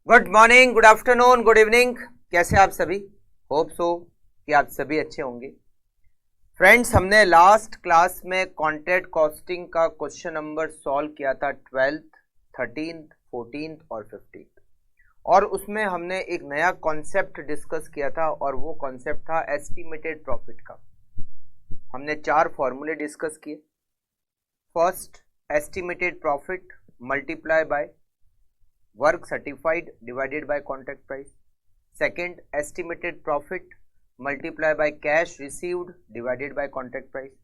Good morning, good afternoon, good evening. कैसे आप सभी? होप सो कि आप सभी अच्छे होंगे। फ्रेंड्स, हमने लास्ट क्लास में कॉन्ट्रैक्ट कॉस्टिंग का क्वेश्चन नंबर सॉल्व किया था 12th, 13th, 14th और 15th, और उसमें हमने एक नया कॉन्सेप्ट डिस्कस किया था और वो कॉन्सेप्ट था एस्टिमेटेड प्रॉफिट का। हमने 4 फॉर्मूले डिस्कस किए। First, estimated profit multiply by work certified divided by contract price. Second, estimated profit multiply by cash received divided by contract price.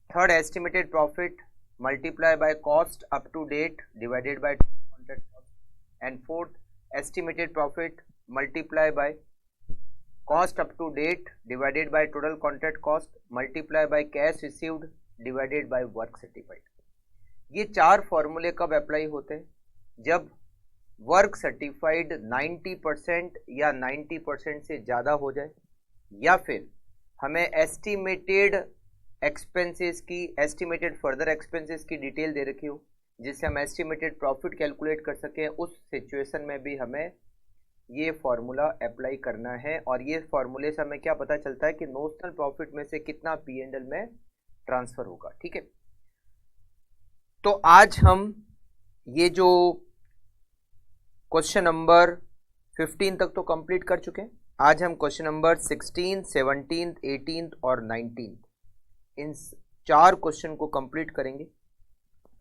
Third, estimated profit multiply by cost up to date divided by contract cost. And fourth, estimated profit multiply by cost up to date divided by total contract cost multiply by cash received divided by work certified. ये 4 फॉर्मूले कब apply होते हैं? जब work certified 90% या 90% से ज़्यादा हो जाए, या फिर हमें एस्टिमेटेड एक्सपेंसेस की, एस्टिमेटेड फर्दर एक्सपेंसेस की डिटेल दे रखी हो जिससे हम एस्टिमेटेड प्रॉफिट कैलकुलेट कर सकें। उस सिचुएशन में भी हमें ये फॉर्मूला अप्लाई करना है, और ये फॉर्मूले से हमें क्या पता चलता है कि नोशनल प्रॉफिट में से कितना P&L में ट्रांसफर होगा। ठीक है, तो आज हम ये जो क्वेश्चन नंबर 15 तक तो कंप्लीट कर चुके हैं। आज हम क्वेश्चन नंबर 16, 17, 18 और 19 इन 4 क्वेश्चन को कंप्लीट करेंगे।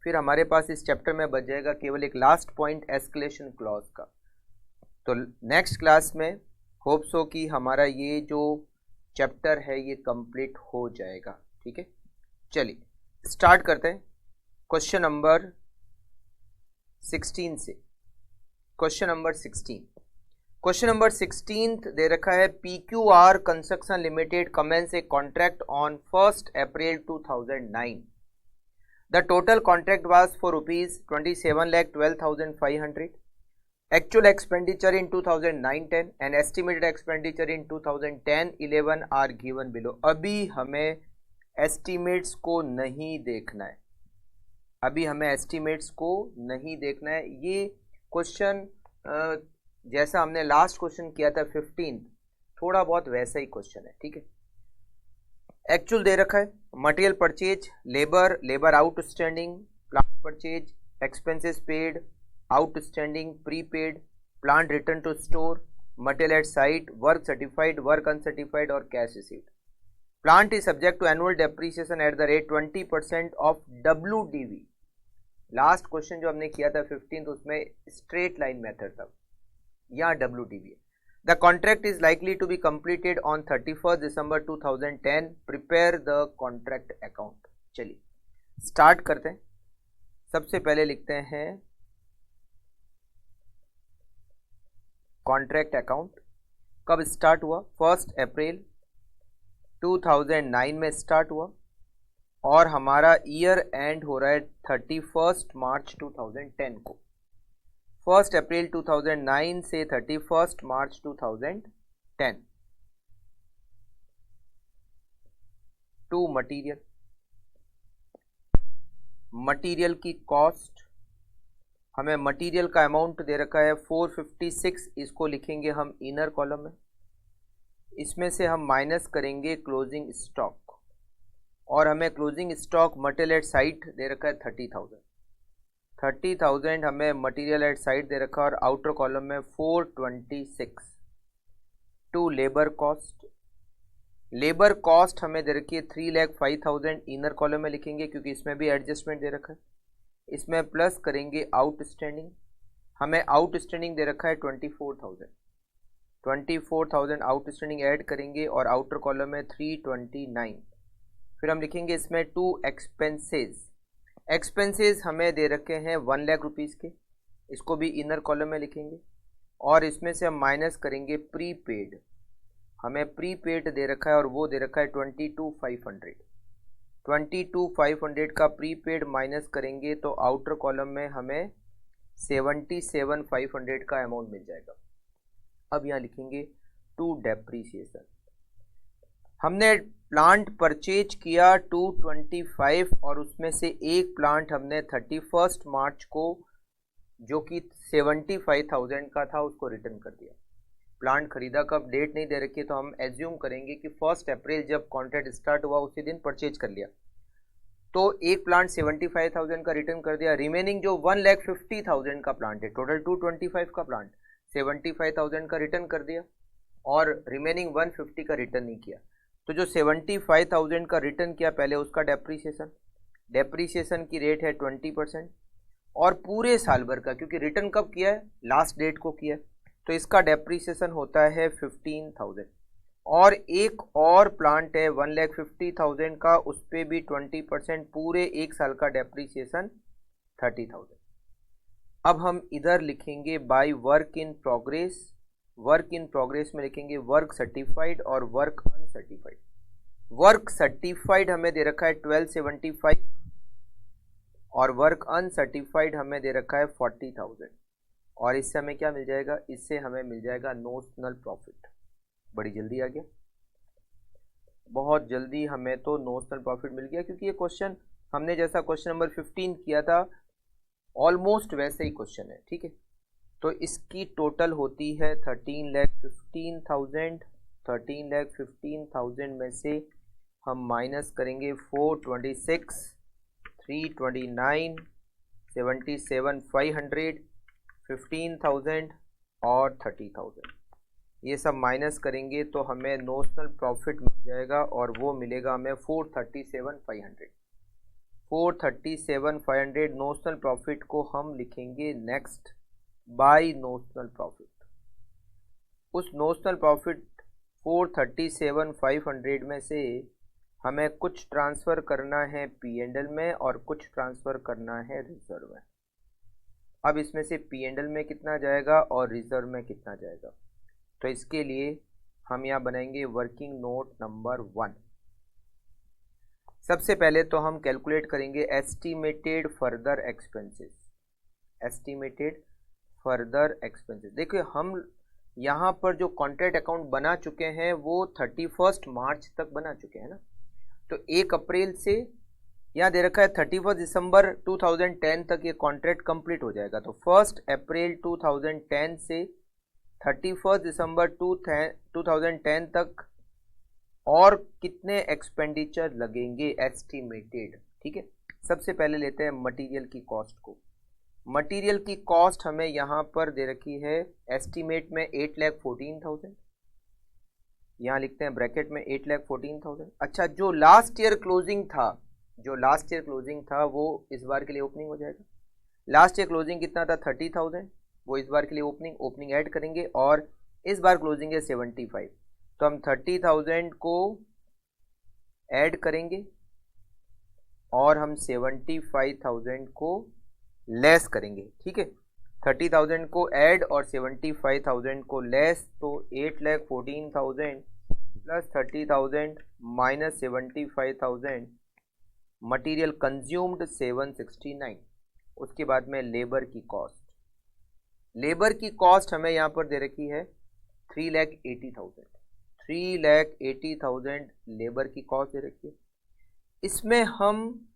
फिर हमारे पास इस चैप्टर में बच जाएगा केवल एक लास्ट पॉइंट, एस्केलेशन क्लॉज का। तो नेक्स्ट क्लास में होप सो कि हमारा ये जो चैप्टर है ये कंप्लीट हो जाएगा। ठीक है, चलिए स्टार्ट करते हैं क्वेश्चन नंबर 16 से। क्वेश्चन नंबर 16 दे रखा है, PQR construction limited commence a contract on 1st April 2009। The total contract was for ₹27,12,500। Actual expenditure in 2009-10 and estimated expenditure in 2010-11 are given below. अभी हमें एस्टिमेट्स को नहीं देखना है, ये क्वेश्चन जैसा हमने लास्ट क्वेश्चन किया था 15, थोड़ा बहुत वैसा ही क्वेश्चन है। ठीक है, एक्चुअल दे रखा है, material purchase, labour outstanding, plant purchase, expenses paid, outstanding, prepaid, plant return to store, material at site, work certified, work uncertified और cash received. Plant is subject to annual depreciation at the rate 20% of WDV। Last question जो हमने किया था 15 तो उसमें straight line method था, यहाँ WDV है। The contract is likely to be completed on 31st December 2010। Prepare the contract account. चलिए स्टार्ट करते हैं। सबसे पहले लिखते हैं कॉन्ट्रैक्ट अकाउंट। कब स्टार्ट हुआ? 1st April 2009 में स्टार्ट हुआ, और हमारा ईयर एंड हो रहा है 31st March 2010 को। 1st April 2009 से 31st March 2010 टू मटीरियल की कॉस्ट, हमें मटीरियल का अमाउंट दे रखा है 456। इसको लिखेंगे हम इनर कॉलम में। इसमें से हम माइनस करेंगे क्लोजिंग स्टॉक, और हमें closing stock material at site दे रखा है 30,000 हमें मटेरियल एट साइट दे रखा है, और आउटर कॉलम में 426 टू लेबर कॉस्ट हमें दे रखी है 3,05,000 इनर कॉलम में लिखेंगे क्योंकि इसमें भी एडजस्टमेंट दे रखा है। इसमें प्लस करेंगे आउटस्टैंडिंग, हमें आउटस्टैंडिंग दे रखा है 24,000 आउटस्टैंडिंग ऐड करेंगे, और आउटर कॉलम में 329। फिर हम लिखेंगे इसमें टू एक्सपेंसेस हमें दे रखे हैं 1 लाख रुपीज़ के, इसको भी इनर कॉलम में लिखेंगे, और इसमें से हम माइनस करेंगे प्रीपेड, हमें प्रीपेड दे रखा है और वो दे रखा है 22,500 का प्रीपेड माइनस करेंगे तो आउटर कॉलम में हमें 77,500 का अमाउंट मिल जाएगा। अब यहाँ लिखेंगे टू डेप्रीसिएशन, हमने प्लांट परचेज किया 225, और उसमें से एक प्लांट हमने 31st March को जो कि 75,000 का था उसको रिटर्न कर दिया। प्लांट खरीदा कब, डेट नहीं दे रखी है, तो हम एज्यूम करेंगे कि 1 अप्रैल जब कॉन्ट्रैक्ट स्टार्ट हुआ उसी दिन परचेज कर लिया। तो एक प्लांट 75,000 का रिटर्न कर दिया। रिमेनिंग जो 1,50,000 का प्लांट है, टोटल 225 का प्लांट, 75,000 का रिटर्न कर दिया और रिमेनिंग 150 का रिटर्न नहीं किया। तो जो 75,000 का रिटर्न किया पहले उसका डेप्रीसिएशन की रेट है 20%, और पूरे साल भर का, क्योंकि रिटर्न कब किया है, लास्ट डेट को किया है, तो इसका डेप्रीसिएशन होता है 15,000। और एक और प्लांट है 1,50,000 का, उस पर भी 20%, पूरे एक साल का डेप्रीसिएशन 30,000। अब हम इधर लिखेंगे by work in progress. Work in progress में लिखेंगे वर्क सर्टिफाइड और वर्क अनसर्टिफाइड। वर्क सर्टिफाइड हमें दे रखा है 1275 और वर्क अनसर्टिफाइड हमें दे रखा है 40,000। और इससे हमें क्या मिल जाएगा, इससे हमें मिल जाएगा नोशनल प्रॉफिट। बड़ी जल्दी आ गया, बहुत जल्दी हमें तो नोशनल प्रॉफिट मिल गया, क्योंकि ये क्वेश्चन हमने जैसा क्वेश्चन नंबर 15 किया था ऑलमोस्ट वैसे ही क्वेश्चन है, ठीक है। तो इसकी टोटल होती है 13,15,000। 13,15,000 में से हम माइनस करेंगे 426, 329, 77,500, 15,000 और 30,000। ये सब माइनस करेंगे तो हमें नोशनल प्रॉफिट मिल जाएगा, और वो मिलेगा हमें 437,500। 437,500 नोशनल प्रॉफिट को हम लिखेंगे नेक्स्ट बाय नोशनल प्रॉफिट। उस नोशनल प्रॉफिट 437,500 में से हमें कुछ ट्रांसफ़र करना है P&L में और कुछ ट्रांसफ़र करना है रिजर्व में। अब इसमें से P&L में कितना जाएगा और रिजर्व में कितना जाएगा, तो इसके लिए हम यहाँ बनाएंगे वर्किंग नोट नंबर 1। सबसे पहले तो हम कैलकुलेट करेंगे estimated further expenses. Estimated further expenses, देखिए हम यहाँ पर जो कॉन्ट्रैक्ट अकाउंट बना चुके हैं वो 31 मार्च तक बना चुके हैं ना। तो 1 अप्रैल से यहाँ दे रखा है 31 दिसंबर 2010 तक ये कॉन्ट्रैक्ट कंप्लीट हो जाएगा। तो 1 अप्रैल 2010 से 31 दिसंबर 2010 तक और कितने एक्सपेंडिचर लगेंगे एस्टिमेटेड, ठीक है। सबसे पहले लेते हैं मटेरियल की कॉस्ट को। मटेरियल की कॉस्ट हमें यहाँ पर दे रखी है एस्टिमेट में 8,14,000, यहाँ लिखते हैं ब्रैकेट में 8,14,000। अच्छा, जो लास्ट ईयर क्लोजिंग था वो इस बार के लिए ओपनिंग हो जाएगा। लास्ट ईयर क्लोजिंग कितना था, 30,000, वो इस बार के लिए ओपनिंग ऐड करेंगे, और इस बार क्लोजिंग है 75, तो हम 30,000 को ऐड करेंगे और हम 75,000 को लेस करेंगे, ठीक है। 30,000 को ऐड और 75,000 को लेस, तो 8,14,000 प्लस 30,000 माइनस 75,000, मटेरियल कंज्यूम्ड 769। उसके बाद में लेबर की कॉस्ट। लेबर की कॉस्ट हमें यहाँ पर दे रखी है 3,80,000। 3,80,000 लेबर की कॉस्ट दे रखी है। इसमें हम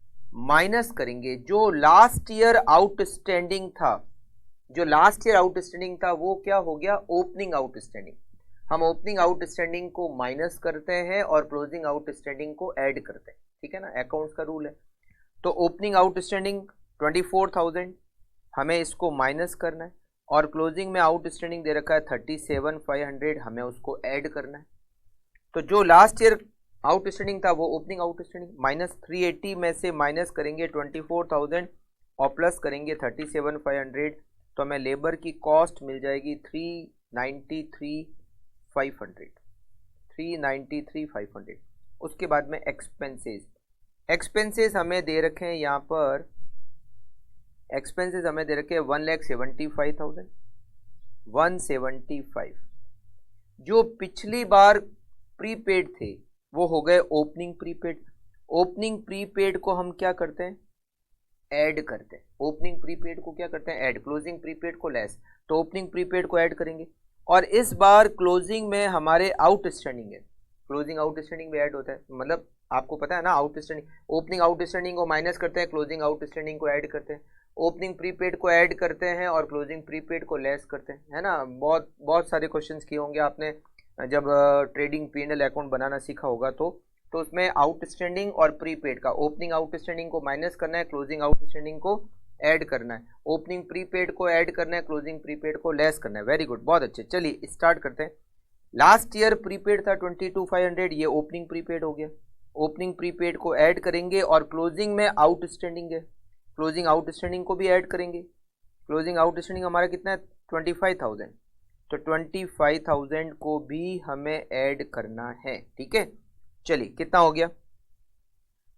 माइनस करेंगे जो लास्ट ईयर आउटस्टैंडिंग था। जो लास्ट ईयर आउटस्टैंडिंग था वो क्या हो गया, ओपनिंग आउटस्टैंडिंग। हम ओपनिंग आउटस्टैंडिंग को माइनस करते हैं और क्लोजिंग आउटस्टैंडिंग को ऐड करते हैं, ठीक है ना, अकाउंट्स का रूल है। तो ओपनिंग आउटस्टैंडिंग 24,000, हमें इसको माइनस करना है, और क्लोजिंग में आउटस्टैंडिंग दे रखा है 37,500, हमें उसको ऐड करना है। तो जो लास्ट ईयर आउटस्टैंडिंग था वो ओपनिंग आउटस्टैंडिंग माइनस 380 में से माइनस करेंगे 24,000 और प्लस करेंगे 37,500, तो हमें लेबर की कॉस्ट मिल जाएगी 393,500। 393,500। उसके बाद में एक्सपेंसेस हमें दे रखे हैं यहाँ पर, एक्सपेंसेस हमें दे रखे हैं 1,75,000। 175 जो पिछली बार प्रीपेड थे वो हो गए ओपनिंग प्रीपेड। ओपनिंग प्रीपेड को हम क्या करते हैं, ऐड करते हैं। ओपनिंग प्रीपेड को क्या करते हैं, ऐड। क्लोजिंग प्रीपेड को लेस, तो ओपनिंग प्रीपेड को ऐड करेंगे। और इस बार क्लोजिंग में हमारे आउटस्टैंडिंग है, क्लोजिंग आउटस्टैंडिंग भी ऐड होता है, मतलब आपको पता है ना, आउटस्टैंडिंग ओपनिंग आउटस्टैंडिंग को माइनस करते हैं, क्लोजिंग आउटस्टैंडिंग को ऐड करते हैं। ओपनिंग प्रीपेड को ऐड करते हैं और क्लोजिंग प्रीपेड को लेस करते हैं, है ना। बहुत बहुत सारे क्वेश्चंस किए होंगे आपने जब ट्रेडिंग P&L अकाउंट बनाना सीखा होगा तो उसमें आउटस्टैंडिंग और प्रीपेड का ओपनिंग आउटस्टैंडिंग को माइनस करना है, क्लोजिंग आउटस्टैंडिंग को ऐड करना है, ओपनिंग प्रीपेड को ऐड करना है, क्लोजिंग प्रीपेड को लेस करना है। वेरी गुड, बहुत अच्छे। चलिए स्टार्ट करते हैं। लास्ट ईयर प्रीपेड था 22,500, ये ओपनिंग प्रीपेड हो गया। ओपनिंग प्रीपेड को ऐड करेंगे और क्लोजिंग में आउटस्टैंडिंग है, क्लोजिंग आउटस्टैंडिंग को भी ऐड करेंगे। क्लोजिंग आउटस्टैंडिंग हमारा कितना है 25,000, तो 25,000 को भी हमें ऐड करना है, ठीक है। चलिए कितना हो गया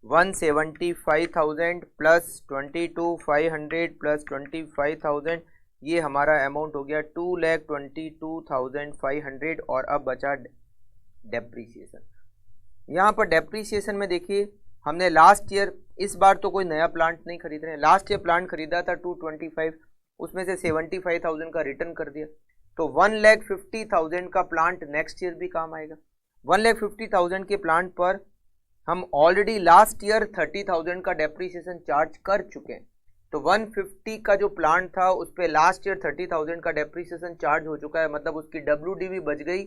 175,000 प्लस 22,500 प्लस 25,000, ये हमारा अमाउंट हो गया 2,22,500। और अब बचा डेप्रीसिएशन। यहाँ पर डेप्रीसिएशन में देखिए हमने लास्ट ईयर, इस बार तो कोई नया प्लांट नहीं खरीद रहे हैं, लास्ट ईयर प्लांट खरीदा था 225, उसमें से 75,000 का रिटर्न कर दिया, तो 1,50,000 का प्लांट नेक्स्ट ईयर भी काम आएगा। 1,50,000 के प्लांट पर हम ऑलरेडी लास्ट ईयर 30,000 का डेप्रीसिएशन चार्ज कर चुके हैं, तो 150 का जो प्लांट था उस पर लास्ट ईयर 30,000 का डेप्रीसिएशन चार्ज हो चुका है, मतलब उसकी WDV बच गई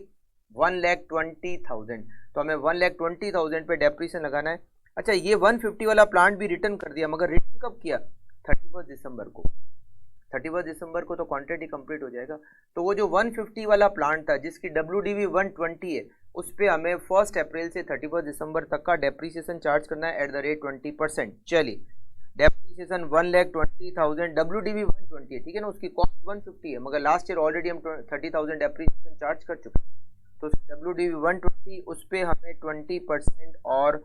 1,20,000, तो हमें 1,20,000 पे डेप्रीसिएशन लगाना है। अच्छा, ये 150 वाला प्लांट भी रिटर्न कर दिया, मगर रिटर्न कब किया 31 दिसंबर को। 31 दिसंबर को तो कॉन्ट्रैक्ट ही कंप्लीट हो जाएगा, तो वो जो 150 वाला प्लांट था जिसकी WDV 120 है, उस पर हमें 1 अप्रैल से 31 दिसंबर तक का डेप्रीसिएशन चार्ज करना है एट द रेट 20%। चलिए डेप्रीसिएशन 1,20,000, WDV 120 है, ठीक है ना, उसकी कॉस्ट 150 है, मगर लास्ट ईयर ऑलरेडी हम 30,000 डेप्रीसिएशन चार्ज कर चुके हैं, तो WDV 120 उस पर हमें 20% और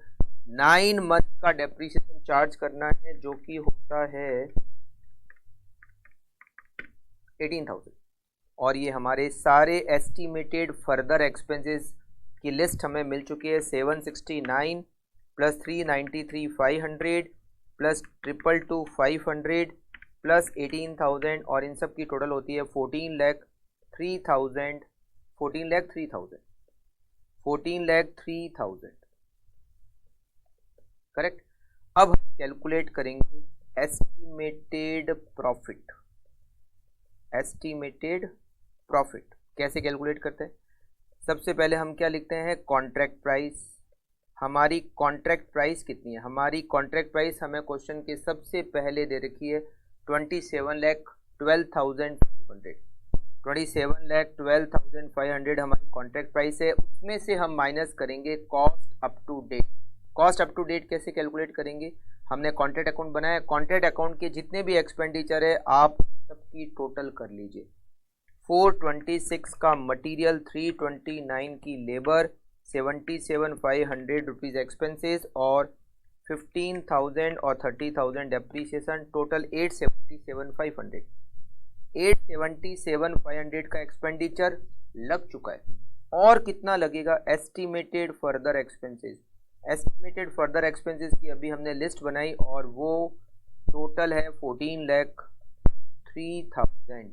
9 मंथ का डेप्रीसिएशन चार्ज करना है, जो कि होता है 18,000। और ये हमारे सारे एस्टिमेटेड फर्दर एक्सपेंसेस की लिस्ट हमें मिल चुकी है। 769 प्लस 393,500 प्लस 222,500 प्लस 18,000, और इन सब की टोटल होती है 14,03,000 करेक्ट। अब हम कैलकुलेट करेंगे एस्टिमेटेड प्रॉफिट। एस्टिमेटेड प्रॉफिट कैसे कैलकुलेट करते हैं? सबसे पहले हम क्या लिखते हैं, कॉन्ट्रैक्ट प्राइस। हमारी कॉन्ट्रैक्ट प्राइस कितनी है? हमारी कॉन्ट्रैक्ट प्राइस हमें क्वेश्चन के सबसे पहले दे रखी है 27,12,500। 27,12,500 हमारी कॉन्ट्रैक्ट प्राइस है। उसमें से हम माइनस करेंगे cost up to date. Cost up to date कैसे कैलकुलेट करेंगे? हमने कॉन्ट्रैक्ट अकाउंट बनाया, कॉन्ट्रैक्ट अकाउंट के जितने भी एक्सपेंडिचर है आप सबकी टोटल कर लीजिए। 426 का मटेरियल, 329 की लेबर, 77,500 रुपीज़ एक्सपेंसेस और 15,000 और 30,000 डेप्रीसिएशन, टोटल 877,500। 877,500 का एक्सपेंडिचर लग चुका है। और कितना लगेगा? Estimated further expenses. Estimated further expenses की अभी हमने लिस्ट बनाई और वो टोटल है 14,03,000।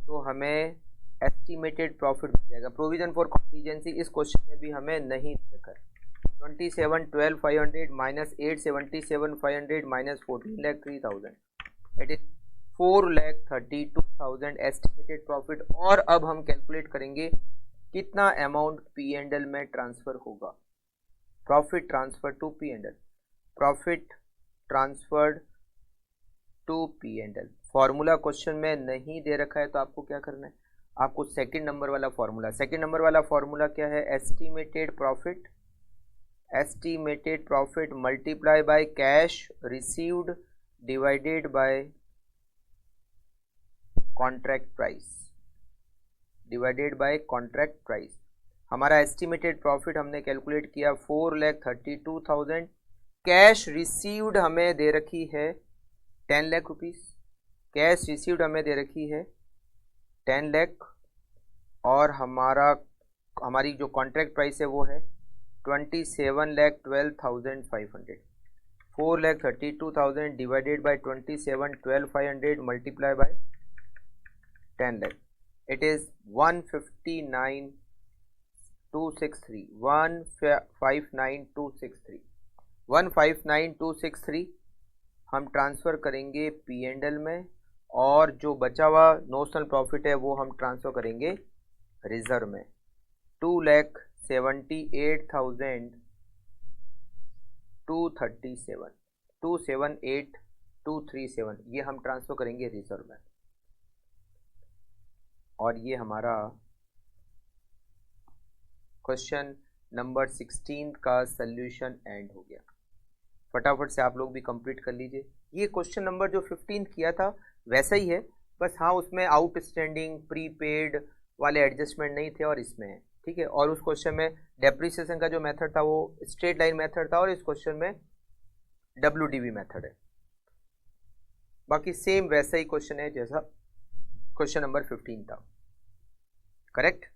तो हमें एस्टिमेटेड प्रॉफिट मिल जाएगा। प्रोविजन फॉर कॉन्टीजेंसी इस क्वेश्चन में भी हमें नहीं देखा। 27,12,500 minus 877,500 minus 14,03,000, it is 4,32,000 estimated profit. और अब हम कैलकुलेट करेंगे कितना अमाउंट P&L में ट्रांसफर होगा। Profit transfer to P&L, profit transferred to P&L। Formula question में नहीं दे रखा है तो आपको क्या करना है, आपको सेकंड नंबर वाला फॉर्मूला, सेकंड नंबर वाला फॉर्मूला क्या है? Estimated profit, estimated profit multiply by cash received divided by contract price, divided by contract price. हमारा एस्टिमेटेड प्रॉफिट हमने कैलकुलेट किया 4,32,000। कैश रिसीव्ड हमें दे रखी है 10 लाख रुपीज़, कैश रिसीव्ड हमें दे रखी है 10 लाख, और हमारी जो कॉन्ट्रैक्ट प्राइस है वो है 27,12,500। 4,32,000 divided by 27,12,500 multiply by 10 lakh, it is 159,263, 159,263, 159,263 हम ट्रांसफ़र करेंगे P&L में, और जो बचा हुआ नोशनल प्रॉफिट है वो हम ट्रांसफ़र करेंगे रिजर्व में। 2,78,237 278,237 ये हम ट्रांसफ़र करेंगे रिजर्व में, और ये हमारा क्वेश्चन नंबर 16 का सल्यूशन एंड हो गया। फटाफट से आप लोग भी कंप्लीट कर लीजिए। ये क्वेश्चन नंबर जो 15 किया था वैसा ही है, बस हाँ उसमें आउटस्टैंडिंग प्रीपेड वाले एडजस्टमेंट नहीं थे और इसमें है, ठीक है। और उस क्वेश्चन में डेप्रिसिएशन का जो मेथड था वो स्ट्रेट लाइन मेथड था, और इस क्वेश्चन में WDV मेथड है। बाकी सेम वैसा ही क्वेश्चन है जैसा क्वेश्चन नंबर 15 था, करेक्ट।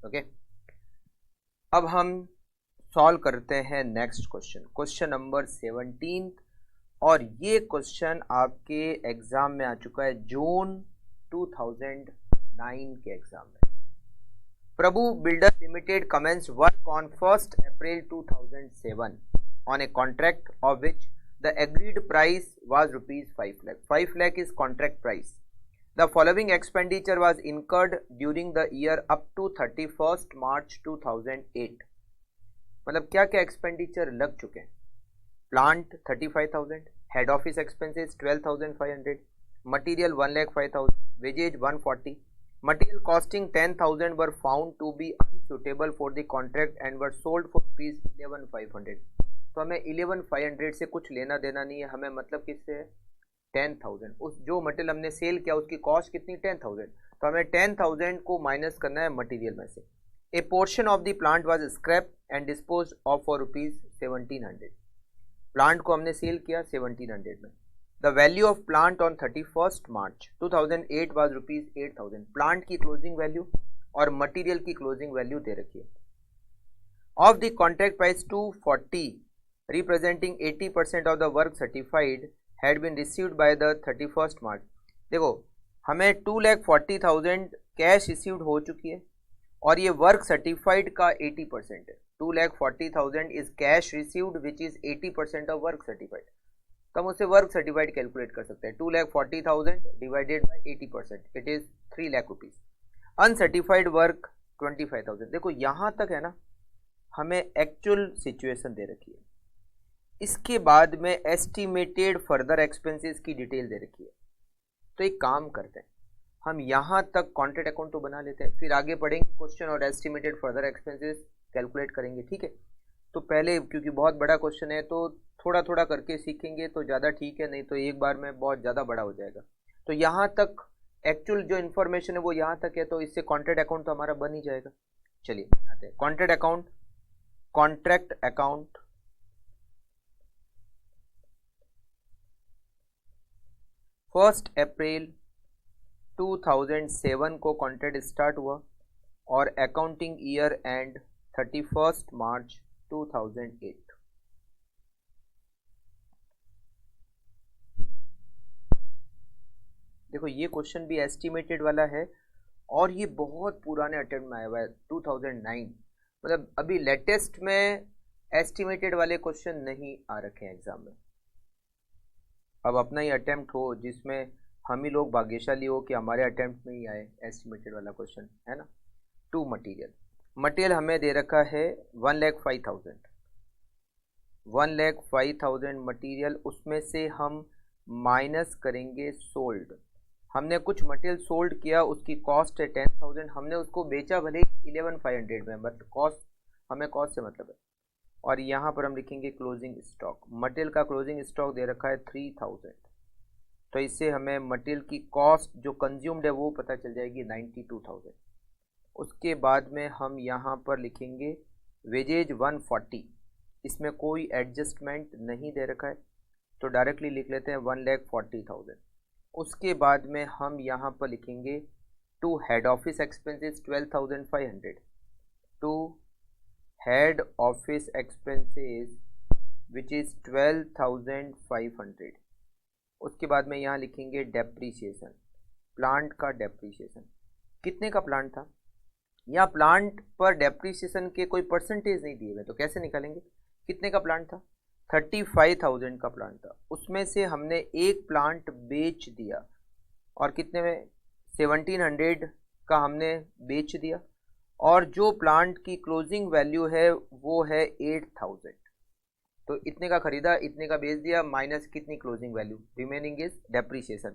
ओके, अब हम सॉल्व करते हैं नेक्स्ट क्वेश्चन, क्वेश्चन नंबर 17, और ये क्वेश्चन आपके एग्जाम में आ चुका है जून 2009 के एग्जाम में। Prabhu builder limited commenced work on 1st April 2007 on a contract of which the agreed price was rupees 5 lakh. 5 lakh is contract price. The following expenditure was incurred during the year up to 31st March 2008. मतलब क्या क्या expenditure लग चुके हैं? Plant 35,000, head office expenses 12,500, material 1,05,000, wages 140, material costing 10,000 were found to be unsuitable for the contract and were sold for rupees 11,500. तो हमें 11,500 से कुछ लेना देना नहीं है, हमें मतलब किससे है? 10,000। उस जो मटेरियल हमने सेल किया उसकी कॉस्ट कितनी? 10,000। तो हमें 10,000 को माइनस करना है मटेरियल में से। A portion of the plant was scrap and dispose of for rupees 1,700। Plant को हमने सेल किया 1,700 में। The value of plant on 31st March 2008 was rupees 8,000। Plant की क्लोजिंग वैल्यू और मटेरियल की क्लोजिंग वैल्यू दे रखी है। Of the contract price 240 representing 80% of the work certified had been received by the 31st March। देखो हमें 2,40,000 cash received हो चुकी है और ये वर्क सर्टिफाइड का 80% है। 2,40,000 is cash received which is 80% of work certified. तो हम उससे वर्क सर्टिफाइड कैलकुलेट कर सकते हैं। 2,40,000 divided by 80%, it is 3 lakh rupees. Uncertified work 25,000। देखो यहाँ तक है ना, हमें एक्चुअल सिचुएशन दे रखी है, इसके बाद में एस्टिमेटेड फर्दर एक्सपेंसेस की डिटेल दे रखी है। तो एक काम करते हैं, हम यहाँ तक कॉन्ट्रैक्ट अकाउंट तो बना लेते हैं, फिर आगे पढ़ेंगे क्वेश्चन और एस्टिमेटेड फर्दर एक्सपेंसेस कैलकुलेट करेंगे, ठीक है। तो पहले क्योंकि बहुत बड़ा क्वेश्चन है तो थोड़ा थोड़ा करके सीखेंगे तो ज़्यादा ठीक है, नहीं तो एक बार में बहुत ज़्यादा बड़ा हो जाएगा। तो यहाँ तक एक्चुअल जो इन्फॉर्मेशन है वो यहाँ तक है, तो इससे कॉन्ट्रैक्ट अकाउंट तो हमारा बन ही जाएगा। चलिए आते हैं कॉन्ट्रैक्ट अकाउंट। कॉन्ट्रैक्ट अकाउंट 1 अप्रैल 2007 को कॉन्ट्रैक्ट स्टार्ट हुआ और accounting year and 31st March 2008। देखो ये क्वेश्चन भी एस्टिमेटेड वाला है और ये बहुत पुराने अटेम्प्ट में आया हुआ है 2009, मतलब अभी लेटेस्ट में एस्टिमेटेड वाले क्वेश्चन नहीं आ रखे हैं एग्जाम में। अब अपना ही अटेम्प्ट हो जिसमें हम ही लोग भाग्यशाली हो कि हमारे अटेम्प्ट में ही आए एस्टिमेटेड वाला क्वेश्चन, है ना। टू मटेरियल हमें दे रखा है 1,05,000 मटेरियल, उसमें से हम माइनस करेंगे सोल्ड। हमने कुछ मटेरियल सोल्ड किया, उसकी कॉस्ट है 10,000, हमने उसको बेचा भले 11,500 में, बट कॉस्ट, हमें कॉस्ट से मतलब है। और यहाँ पर हम लिखेंगे क्लोजिंग स्टॉक, मटेरियल का क्लोजिंग स्टॉक दे रखा है 3,000, तो इससे हमें मटेरियल की कॉस्ट जो कंज्यूम्ड है वो पता चल जाएगी 92,000। उसके बाद में हम यहाँ पर लिखेंगे वेजेज 140, इसमें कोई एडजस्टमेंट नहीं दे रखा है तो डायरेक्टली लिख लेते हैं 1,40,000। उसके बाद में हम यहाँ पर लिखेंगे to head office expenses 12,500, to head office expenses which is 12,500। उसके बाद में यहाँ लिखेंगे डेप्रीसिएशन, प्लांट का डेप्रीसिएशन। कितने का प्लांट था, यहाँ प्लांट पर डेप्रीसिएशन के कोई परसेंटेज नहीं दिए हुए, तो कैसे निकालेंगे। कितने का प्लांट था, 35,000 का प्लांट था, उसमें से हमने एक प्लांट बेच दिया और कितने में 1,700 का हमने बेच दिया, और जो प्लांट की क्लोजिंग वैल्यू है वो है 8,000, तो इतने का खरीदा, इतने का बेच दिया, माइनस कितनी closing value, remaining is depreciation.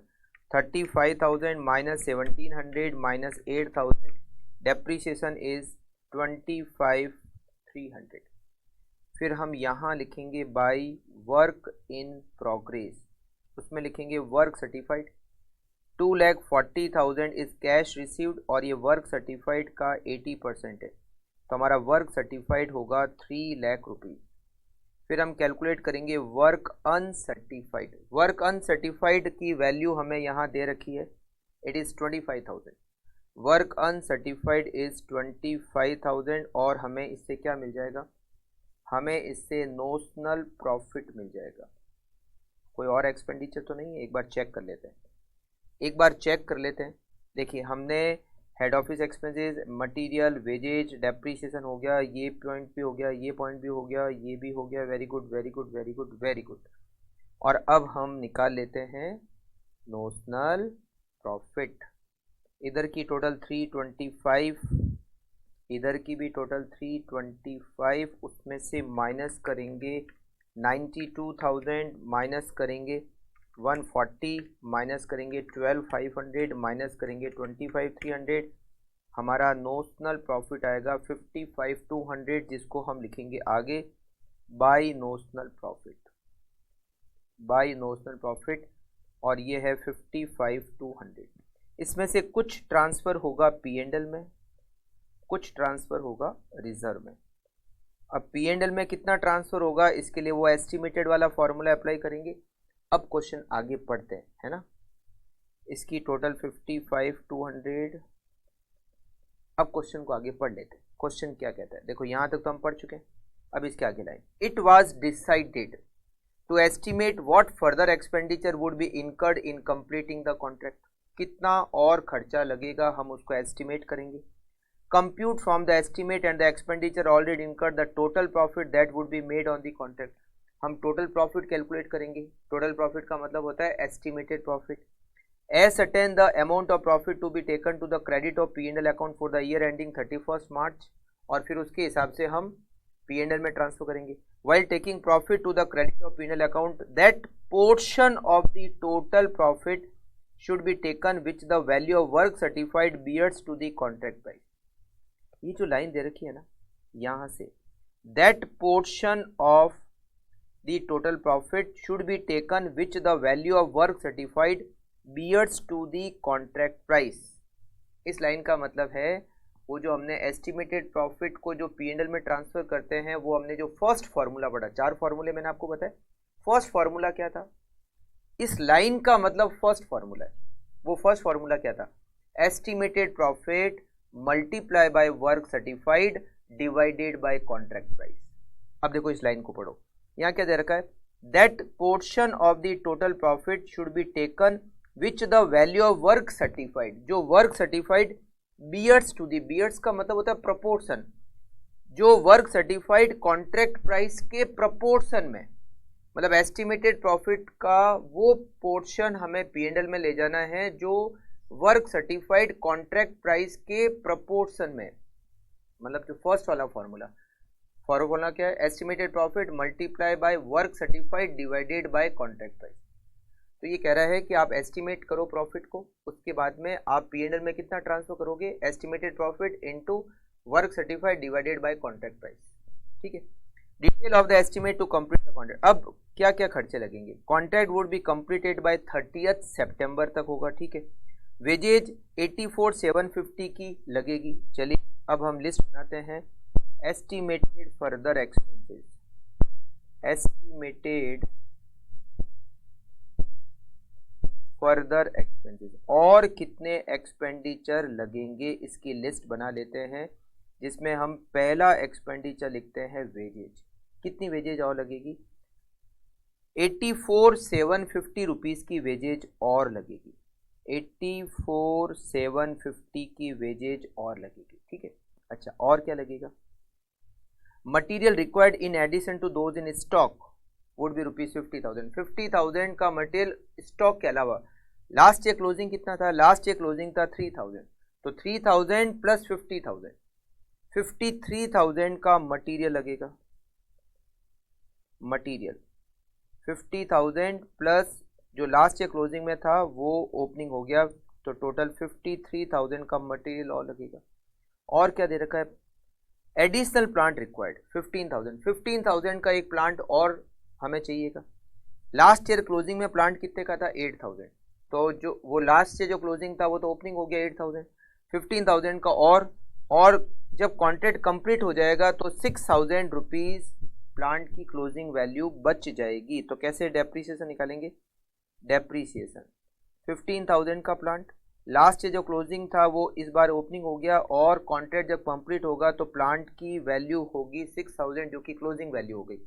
35,000 minus 1,700 minus 8,000, depreciation is 25,300। फिर हम यहाँ लिखेंगे बाई वर्क इन प्रोग्रेस, उसमें लिखेंगे work certified. 2,40,000 is cash received और ये वर्क सर्टिफाइड का 80% है, तो हमारा वर्क सर्टिफाइड होगा 3 लाख रुपीज़। फिर हम कैलकुलेट करेंगे वर्क अनसर्टिफाइड। वर्क अनसर्टिफाइड की वैल्यू हमें यहाँ दे रखी है, it is 25,000। Work uncertified is 25,000 और हमें इससे क्या मिल जाएगा, हमें इससे नोशनल प्रॉफिट मिल जाएगा। कोई और एक्सपेंडिचर तो नहीं है, एक बार चेक कर लेते हैं। देखिए हमने head office expenses, material, wages, depreciation हो गया, ये पॉइंट भी हो गया, ये पॉइंट भी हो गया, ये भी हो गया। Very good very good very good very good. और अब हम निकाल लेते हैं नोशनल प्रॉफिट। इधर की टोटल 325, इधर की भी टोटल 325, उसमें से माइनस करेंगे 92,000, माइनस करेंगे 140, माइनस करेंगे 12,500, माइनस करेंगे 25,300, हमारा नोशनल प्रॉफिट आएगा 55,200, जिसको हम लिखेंगे आगे बाय नोशनल प्रॉफिट, और ये है 55,200। इसमें से कुछ ट्रांसफ़र होगा P&L में, कुछ ट्रांसफ़र होगा रिजर्व में। अब P&L में कितना ट्रांसफ़र होगा, इसके लिए वो एस्टिमेटेड वाला फॉर्मूला अप्लाई करेंगे। अब क्वेश्चन आगे पढ़ते हैं, है ना। इसकी टोटल 55,200। अब क्वेश्चन को आगे पढ़ लेते हैं। क्वेश्चन क्या कहता है, देखो यहाँ तक तो हम पढ़ चुके हैं, अब इसके आगे line. It was decided to estimate what further expenditure would be incurred in completing the contract. कितना और खर्चा लगेगा हम उसको एस्टिमेट करेंगे। Compute from the estimate and the expenditure already incurred the total profit that would be made on the contract. हम total profit calculate करेंगे। Total profit का मतलब होता है estimated profit. ascertain the amount of profit to be taken to the credit of P&L account for the year ending 31st March, और फिर उसके हिसाब से हम P&L में ट्रांसफर करेंगे। while taking profit to the credit of P&L account, that portion of the total profit should be taken which the value of work certified bears to the contract price। ये जो line दे रखी है ना, यहाँ से that portion of the total profit should be taken which the value of work certified bears to the contract price। इस line का मतलब है वो जो हमने एस्टिमेटेड प्रॉफिट को जो P&L में ट्रांसफर करते हैं, वो हमने जो फर्स्ट फार्मूला पढ़ा, 4 फार्मूले मैंने आपको बताया। फर्स्ट फार्मूला क्या था, इस लाइन का मतलब फर्स्ट फार्मूला है। वो फर्स्ट फार्मूला क्या था, estimated profit multiply by work certified divided by contract price. अब देखो इस लाइन को पढ़ो, यहाँ क्या दे रखा है, that portion of the total profit should be taken which the value of work certified, जो work certified bears to the, bears का मतलब होता है प्रपोर्शन, जो वर्क सर्टिफाइड कॉन्ट्रैक्ट प्राइस के प्रपोर्शन में, मतलब एस्टिमेटेड प्रॉफिट का वो पोर्शन हमें P&L में ले जाना है जो वर्क सर्टिफाइड कॉन्ट्रैक्ट प्राइस के प्रपोर्शन में, मतलब जो फर्स्ट वाला फॉर्मूला क्या है, estimated profit multiply by work certified divided by contract price. तो ये कह रहा है कि आप एस्टिमेट करो प्रॉफिट को, उसके बाद में आप P&L में कितना ट्रांसफर करोगे, estimated profit into work certified divided by contract price. ठीक है, detail of the estimate to complete the contract. अब क्या क्या खर्चे लगेंगे, contract would be completed by 30 सितंबर तक होगा। ठीक है, वेजेज 84,750 की लगेगी। चलिए अब हम लिस्ट बनाते हैं, estimated further expenses, estimated further expenses, और कितने एक्सपेंडिचर लगेंगे इसकी लिस्ट बना लेते हैं, जिसमें हम पहला एक्सपेंडिचर लिखते हैं वेजेज। कितनी वेजेज और लगेगी, 84,750 रुपीज़ की वेजेज और लगेगी, 84,750 की वेजेज और लगेगी। ठीक है, अच्छा और क्या लगेगा, material required in addition to those in stock would be ₹50,000। 50,000 का मटेरियल स्टॉक के अलावा, लास्ट ईयर क्लोजिंग कितना था, लास्ट ईयर क्लोजिंग था 3,000, तो 3,000 प्लस 50,000, 53,000 का मटेरियल लगेगा। मटेरियल 50,000 प्लस जो लास्ट ईयर क्लोजिंग में था वो ओपनिंग हो गया, तो टोटल 53,000 का मटेरियल और लगेगा। और क्या दे रखा है, एडिशनल प्लांट रिक्वायर्ड 15,000 का एक प्लांट और हमें चाहिएगा। लास्ट ईयर क्लोजिंग में प्लांट कितने का था, 8,000, तो जो वो लास्ट ईयर जो क्लोजिंग था वो तो ओपनिंग हो गया 8,000, 15,000 का और जब कॉन्ट्रैक्ट कंप्लीट हो जाएगा तो 6,000 रुपीज़ प्लांट की क्लोजिंग वैल्यू बच जाएगी। तो कैसे डेप्रीसिएशन निकालेंगे, डेप्रीसिएशन 15,000 का प्लांट, लास्ट ईयर जो क्लोजिंग था वो इस बार ओपनिंग हो गया, और कॉन्ट्रैक्ट जब कंप्लीट होगा तो प्लांट की वैल्यू होगी 6,000 जो कि क्लोजिंग वैल्यू हो गई,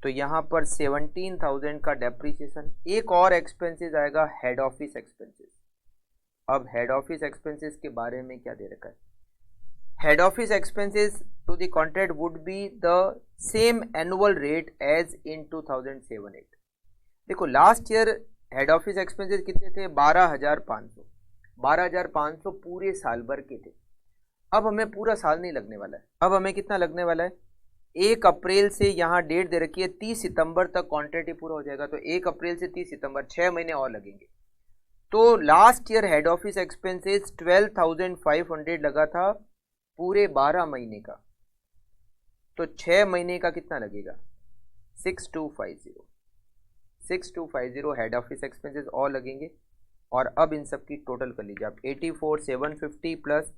तो यहाँ पर 17,000 का डेप्रीसिएशन। एक और एक्सपेंसेस आएगा, हेड ऑफिस एक्सपेंसेस। अब हेड ऑफिस एक्सपेंसेस के बारे में क्या दे रखा है, head office expenses to the contract would be the same annual rate as in 2007-8। देखो last year head office expenses कितने थे, 12,500 पूरे साल भर के थे। अब हमें पूरा साल नहीं लगने वाला है, अब हमें कितना लगने वाला है, 1 अप्रैल से यहाँ डेट दे रखी है 30 सितंबर तक कॉन्ट्रैक्ट ही पूरा हो जाएगा, तो 1 अप्रैल से 30 सितंबर 6 महीने और लगेंगे। तो last year head office expenses 12,500 लगा था पूरे 12 महीने का, तो 6 महीने का कितना लगेगा, 6250 हेड ऑफिस एक्सपेंसेस और लगेंगे। और अब इन सब की टोटल कर लीजिए आप, 84,750 प्लस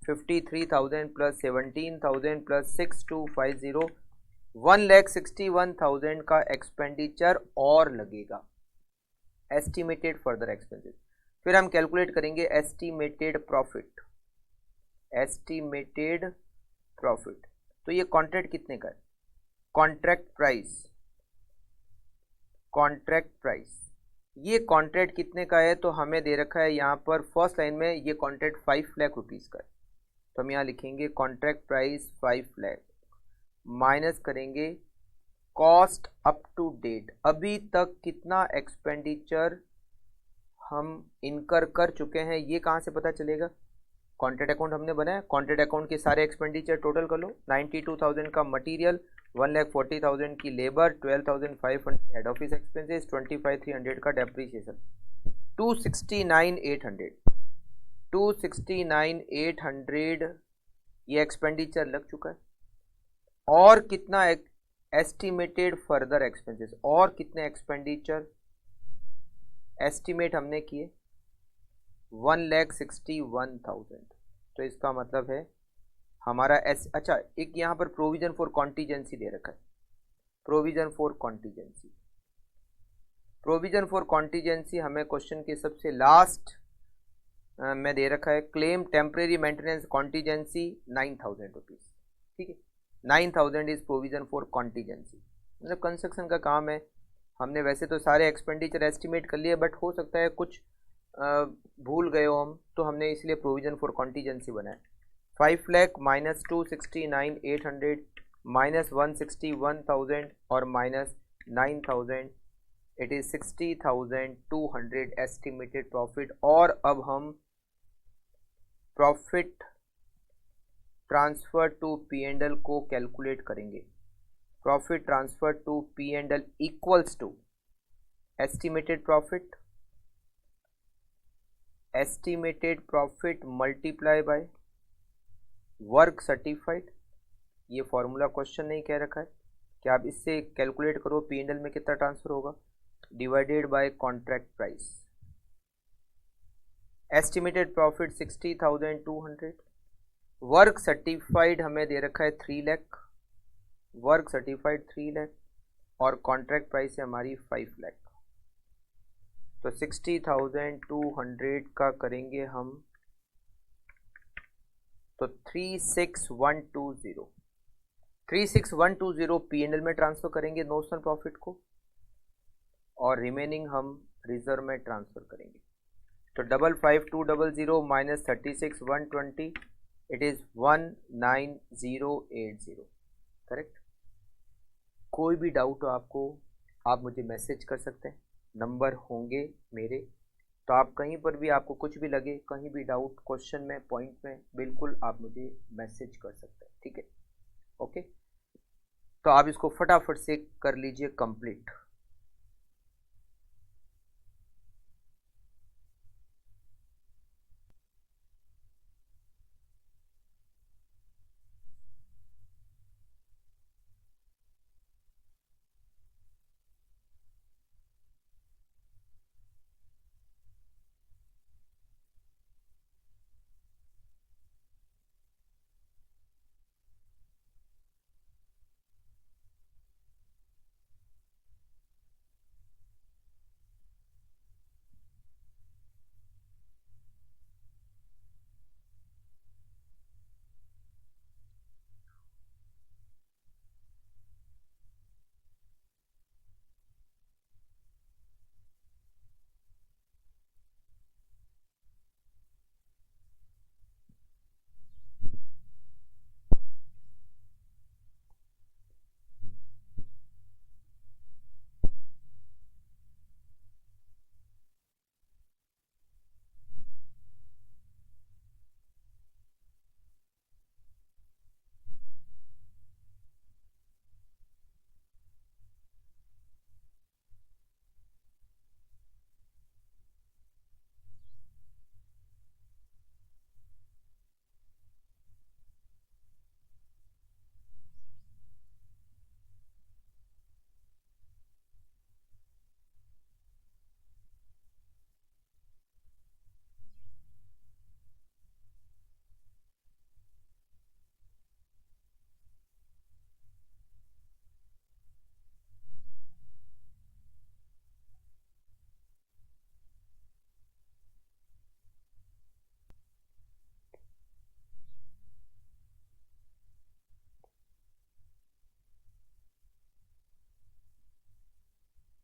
53,000 प्लस 17,000 प्लस 6250, 1,61,000 का एक्सपेंडिचर और लगेगा, एस्टिमेटेड फर्दर एक्सपेंसेस। फिर हम कैलकुलेट करेंगे एस्टिमेटेड प्रॉफिट, एस्टिमेटेड प्रॉफिट। तो ये कॉन्ट्रैक्ट कितने का है, कॉन्ट्रैक्ट प्राइस, कॉन्ट्रैक्ट प्राइस, ये कॉन्ट्रैक्ट कितने का है, तो हमें दे रखा है यहाँ पर फर्स्ट लाइन में ये कॉन्ट्रैक्ट 5 लाख रुपीज़ का है, तो हम यहाँ लिखेंगे कॉन्ट्रैक्ट प्राइस 5 लाख माइनस करेंगे कॉस्ट अप टू डेट, अभी तक कितना एक्सपेंडिचर हम इनकर कर चुके हैं, ये कहाँ से पता चलेगा, कॉन्ट्रैक्ट अकाउंट हमने बनाया, कॉन्ट्रैक्ट अकाउंट के सारे एक्सपेंडिचर टोटल कर लो, 92,000 का मटेरियल, 1,40,000 की लेबर, 12,500 हेड ऑफिस एक्सपेंसेस, 25,300 का डेप्रीसिएशन, 269,800 ये एक्सपेंडिचर लग चुका है। और कितना एस्टिमेटेड फर्दर एक्सपेंसेस, और कितने एक्सपेंडिचर एस्टिमेट हमने किए, 1,61,000। तो इसका मतलब है हमारा अच्छा एक यहाँ पर प्रोविजन फॉर कॉन्टीजेंसी दे रखा है, provision for contingency, provision for contingency हमें क्वेश्चन के सबसे लास्ट में दे रखा है, claim temporary maintenance contingency 9,000 rupees. ठीक है, 9,000 इज प्रोविजन फॉर कॉन्टीजेंसी, मतलब कंस्ट्रक्शन का काम है, हमने वैसे तो सारे एक्सपेंडिचर एस्टिमेट कर लिए, बट हो सकता है कुछ भूल गए हो हम, तो हमने इसलिए प्रोविजन फॉर कॉन्टीजेंसी बनाया। 5 लाख माइनस 269,800 माइनस 161,000 और minus 9,000, it is 60,200 estimated profit. और अब हम profit transfer to P and L को कैलकुलेट करेंगे। Profit transfer to P and L equals to estimated profit multiply by work certified. ये formula question नहीं कह रखा है कि आप इससे कैलकुलेट करो पी एंड एल में कितना ट्रांसफर होगा, divided by contract price. Estimated profit 60,200, work certified हमें दे रखा है 3 लाख, वर्क सर्टिफाइड 3 लाख और कॉन्ट्रैक्ट प्राइस है हमारी 5 लाख। तो 60,200 का करेंगे हम तो 36,120 पी एंड एल में ट्रांसफर करेंगे नोशनल प्रॉफिट को, और रिमेनिंग हम रिजर्व में ट्रांसफर करेंगे। तो 55,200 माइनस 36,120, इट इज 19080। करेक्ट। कोई भी डाउट हो आपको, आप मुझे मैसेज कर सकते हैं, नंबर होंगे मेरे। तो आप कहीं पर भी आपको कुछ भी लगे, कहीं भी डाउट, क्वेश्चन में, पॉइंट में, बिल्कुल आप मुझे मैसेज कर सकते हैं। ठीक है, ओके। तो आप इसको फटाफट से कर लीजिए कंप्लीट।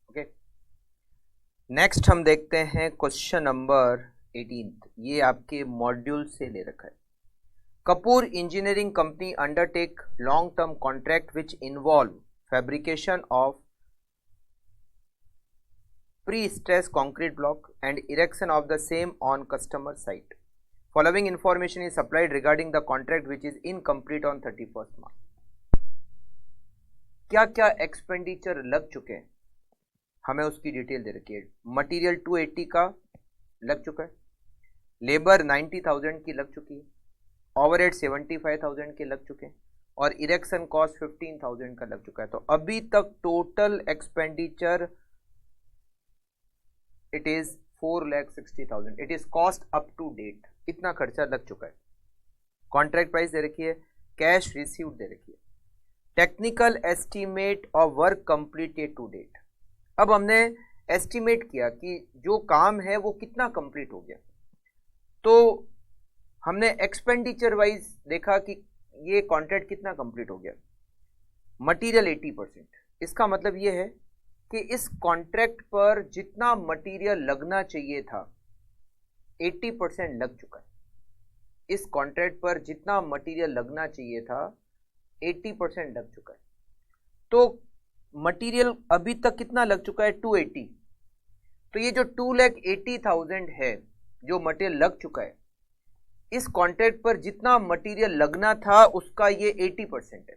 ओके, नेक्स्ट हम देखते हैं क्वेश्चन नंबर 18। ये आपके मॉड्यूल से ले रखा है। Kapoor engineering company undertake long term contract which involve fabrication of pre-stressed concrete block and erection of the same on customer site. Following information is supplied regarding the contract which is incomplete on 31st March. क्या क्या expenditure लग चुके हैं हमें उसकी detail दे रखी है। Material 280 का लग चुका है, लेबर 90,000 की लग चुकी है, ओवरहेड 75,000 के लग चुके हैं और इरेक्शन कॉस्ट 15,000 का लग चुका है। तो अभी तक total expenditure it is 4,60,000, it is cost up to date, इतना खर्चा लग चुका है। कॉन्ट्रैक्ट प्राइस दे रखी है, कैश रिसीव्ड दे रखी है, technical estimate of work completed to date. अब हमने एस्टीमेट किया कि जो काम है वो कितना कंप्लीट हो गया, तो हमने एक्सपेंडिचर वाइज देखा कि ये कॉन्ट्रैक्ट कितना कंप्लीट हो गया। मटेरियल 80%, इसका मतलब ये है कि इस कॉन्ट्रैक्ट पर जितना मटेरियल लगना चाहिए था 80% लग चुका है। इस कॉन्ट्रैक्ट पर जितना मटेरियल लगना चाहिए था 80% लग चुका है। तो मटेरियल अभी तक कितना लग चुका है 280। तो ये जो 2,80,000 है जो मटेरियल लग चुका है, इस कॉन्ट्रैक्ट पर जितना मटेरियल लगना था उसका ये 80% है।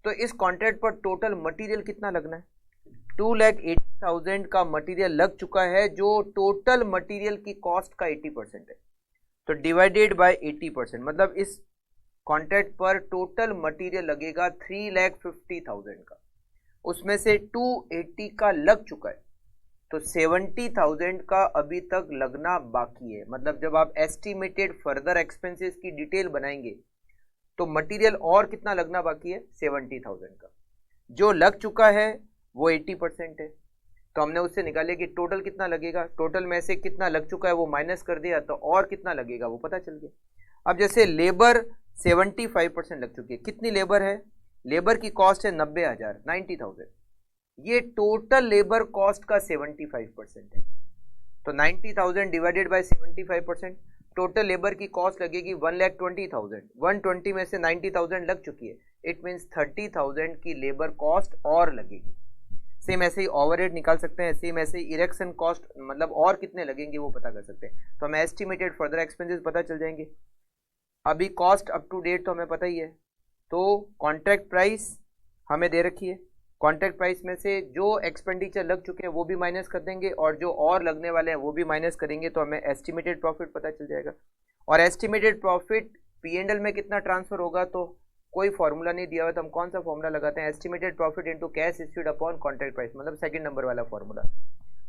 तो इस कॉन्ट्रैक्ट पर टोटल मटेरियल कितना लगना है 2,80,000 का मटेरियल लग चुका है जो टोटल मटेरियल की कॉस्ट का 80% है। तो डिवाइडेड बाय 80%, मतलब इस कॉन्ट्रैक्ट पर टोटल मटेरियल लगेगा 3,50,000 का, उसमें से 280 का लग चुका है, तो 70,000 का अभी तक लगना बाकी है। मतलब जब आप एस्टिमेटेड फर्दर एक्सपेंसेस की डिटेल बनाएंगे तो मटेरियल और कितना लगना बाकी है 70,000 का। जो लग चुका है वो 80% है, तो हमने उससे निकाले कि टोटल कितना लगेगा, टोटल में से कितना लग चुका है वो माइनस कर दिया तो और कितना लगेगा वो पता चल गया। अब जैसे लेबर 75% लग चुकी है, कितनी लेबर है, लेबर की कॉस्ट है 90,000, 90,000, ये टोटल लेबर कॉस्ट का 75% है। तो 90,000 डिवाइडेड बाय 75%, टोटल लेबर की कॉस्ट लगेगी 1,20,000, 120 में से 90,000 लग चुकी है, इट मीन्स 30,000 की लेबर कॉस्ट और लगेगी। सेम ऐसे ही ओवरहेड निकाल सकते हैं, सेम ऐसे ही इरेक्शन कॉस्ट, मतलब और कितने लगेंगे वो पता कर सकते हैं। तो हमें एस्टिमेटेड फर्दर एक्सपेंसेस पता चल जाएंगे। अभी कॉस्ट अप टू डेट तो हमें पता ही है, तो कॉन्ट्रैक्ट प्राइस हमें दे रखी है, कॉन्ट्रैक्ट प्राइस में से जो एक्सपेंडिचर लग चुके हैं वो भी माइनस कर देंगे और जो और लगने वाले हैं वो भी माइनस करेंगे, तो हमें एस्टिमेटेड प्रॉफिट पता चल जाएगा। और एस्टिमेटेड प्रॉफिट P&L में कितना ट्रांसफर होगा, तो कोई फॉर्मूला नहीं दिया हुआ, तो हम कौन सा फॉर्मूला लगाते हैं, estimated profit into cash issued upon contract price, मतलब सेकंड नंबर वाला फॉर्मूला।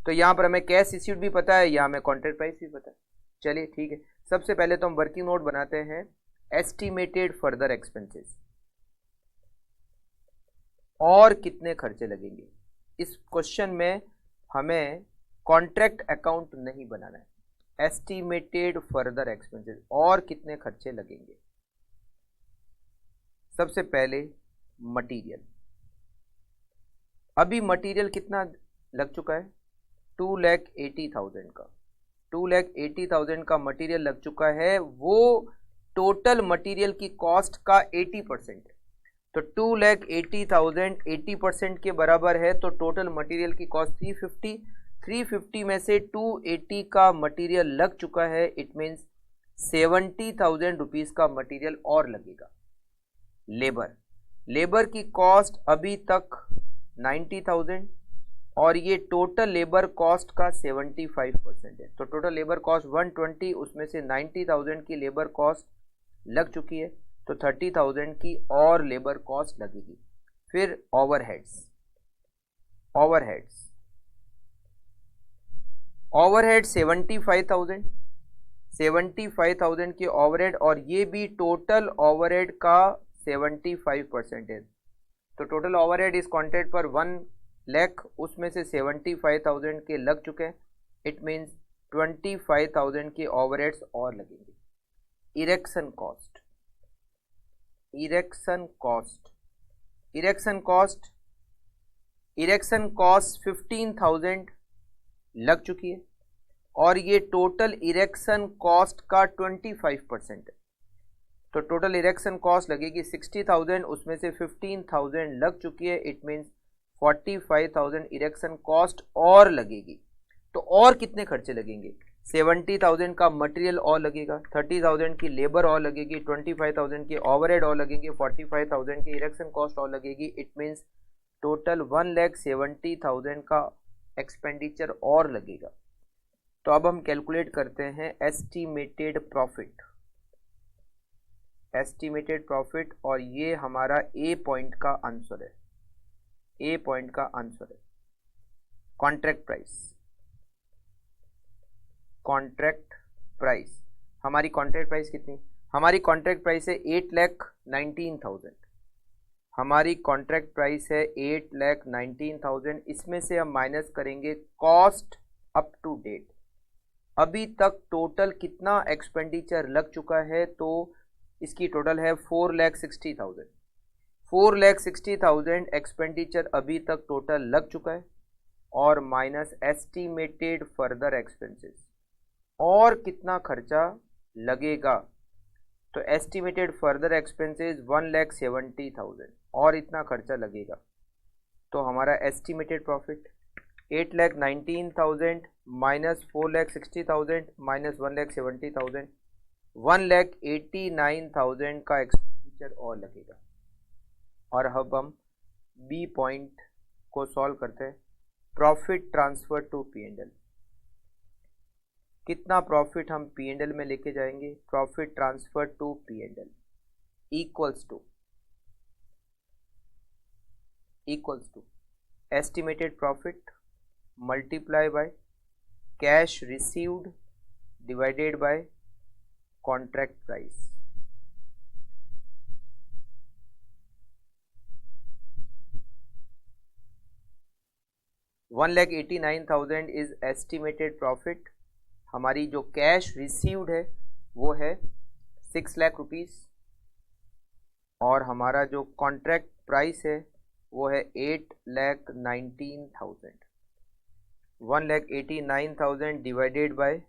तो यहाँ पर हमें कैश इश्यूड भी पता है, यहाँ हमें कॉन्ट्रैक्ट प्राइस भी पता है। चलिए ठीक है, सबसे पहले तो हम वर्किंग नोट बनाते हैं, एस्टिमेटेड फर्दर एक्सपेंसेस और कितने खर्चे लगेंगे। इस क्वेश्चन में हमें कॉन्ट्रैक्ट अकाउंट नहीं बनाना है, एस्टिमेटेड फर्दर एक्सपेंसेस और कितने खर्चे लगेंगे। सबसे पहले मटेरियल, अभी मटेरियल कितना लग चुका है 2,80,000 का, 2,80,000 का मटेरियल लग चुका है, वो टोटल मटेरियल की कॉस्ट का 80% है। तो 2,80,000 80% के बराबर है, तो टोटल मटेरियल की कॉस्ट 350, 350 में से 280 का मटेरियल लग चुका है, इट मीन्स 70,000 रुपीज का मटेरियल और लगेगा। लेबर, लेबर की कॉस्ट अभी तक 90,000 और ये टोटल लेबर कॉस्ट का 75% है, तो टोटल लेबर कॉस्ट 120, उसमें से 90,000 की लेबर कॉस्ट लग चुकी है, तो 30,000 की और लेबर कॉस्ट लगेगी। फिर ओवरहेड्स, ओवरहेड्स, ओवरहेड 75,000, 75,000 की ओवरहेड, और ये भी टोटल ओवरहेड का 75% है। तो टोटल ओवरहेड इस कॉन्ट्रैक्ट पर 1 लाख, उसमें से 75,000 के लग चुके हैं, इट मीन्स 25,000 के ओवरहेड्स और लगेंगे। Erection cost, erection cost, erection cost, erection cost 15,000 लग चुकी है और ये टोटल इरेक्शन कॉस्ट का 25% है। तो टोटल इरेक्शन कॉस्ट लगेगी 60,000, उसमें से 15,000 लग चुकी है, इट मीन्स 45,000 इरेक्शन कॉस्ट और लगेगी। तो और कितने खर्चे लगेंगे, 70,000 का मटेरियल और लगेगा, 30,000 की लेबर और लगेगी, 25,000 के ओवरहेड और लगेंगे, 45,000 की इरेक्शन कॉस्ट और लगेगी, इट मीन्स टोटल 1,70,000 का एक्सपेंडिचर और लगेगा। तो अब हम कैलकुलेट करते हैं एस्टिमेटेड प्रॉफिट, एस्टिमेटेड प्रॉफिट, और ये हमारा ए पॉइंट का आंसर है, ए पॉइंट का आंसर है कॉन्ट्रैक्ट प्राइस। कॉन्ट्रैक्ट प्राइस, हमारी कॉन्ट्रैक्ट प्राइस कितनी, हमारी कॉन्ट्रैक्ट प्राइस है 8,19,000, हमारी कॉन्ट्रैक्ट प्राइस है 8,19,000। इसमें से हम माइनस करेंगे कॉस्ट अप टू डेट, अभी तक टोटल कितना एक्सपेंडिचर लग चुका है, तो इसकी टोटल है 4,60,000, 4,60,000 एक्सपेंडिचर अभी तक टोटल लग चुका है। और माइनस एस्टिमेटेड फर्दर एक्सपेंसेस, और कितना खर्चा लगेगा। तो एस्टिमेटेड फर्दर एक्सपेंसेस 1,70,000 और इतना खर्चा लगेगा। तो हमारा एस्टिमेटेड प्रॉफिट 8,19,000 माइनस 4,60,000 माइनस 1,70,000, 1,89,000 का एक्सपेंडिचर और लगेगा। और अब हम बी पॉइंट को सॉल्व करते हैं। प्रॉफिट ट्रांसफर टू पी&एल, कितना प्रॉफिट हम पी&एल में लेके जाएंगे। Profit transfer to P&L equals to estimated profit multiply by cash received divided by contract price. $1,89,000 is estimated profit. हमारी जो कैश रिसीव्ड है वो है 6 लाख रुपीस, और हमारा जो कॉन्ट्रैक्ट प्राइस है वो है 8,19,000। 1,89,000 divided by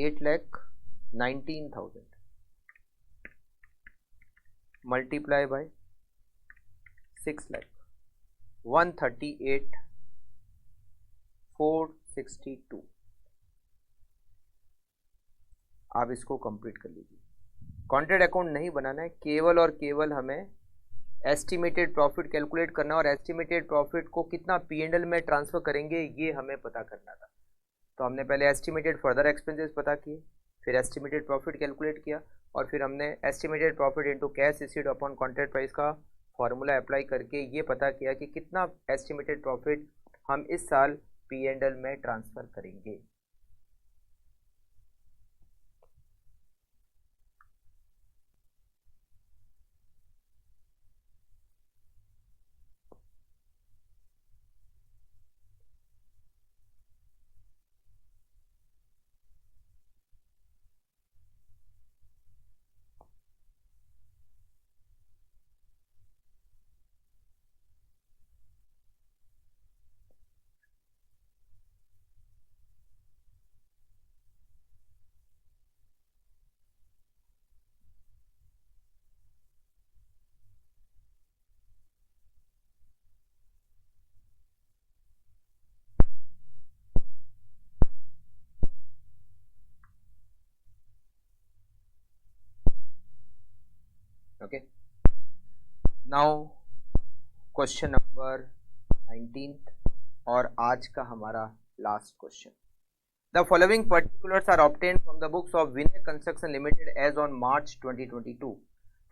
8,19,000 multiply by 6 lakh, 138,462। आप इसको कंप्लीट कर लीजिए। कॉन्ट्रैक्ट अकाउंट नहीं बनाना है, केवल और केवल हमें एस्टिमेटेड प्रॉफिट कैलकुलेट करना, और एस्टिमेटेड प्रॉफिट को कितना पी&एल में ट्रांसफर करेंगे ये हमें पता करना था। तो हमने पहले एस्टिमेटेड फर्दर एक्सपेंसेस पता किए, फिर एस्टिमेटेड प्रॉफिट कैलकुलेट किया, और फिर हमने estimated profit into cash received upon contract price का फॉर्मूला अप्लाई करके ये पता किया कि कितना एस्टिमेटेड प्रॉफिट हम इस साल पी&एल में ट्रांसफर करेंगे। ओके, नाउ क्वेश्चन नंबर 19 और आज का हमारा last question. The following particulars are obtained from the books of Vinay construction limited as on March 2022।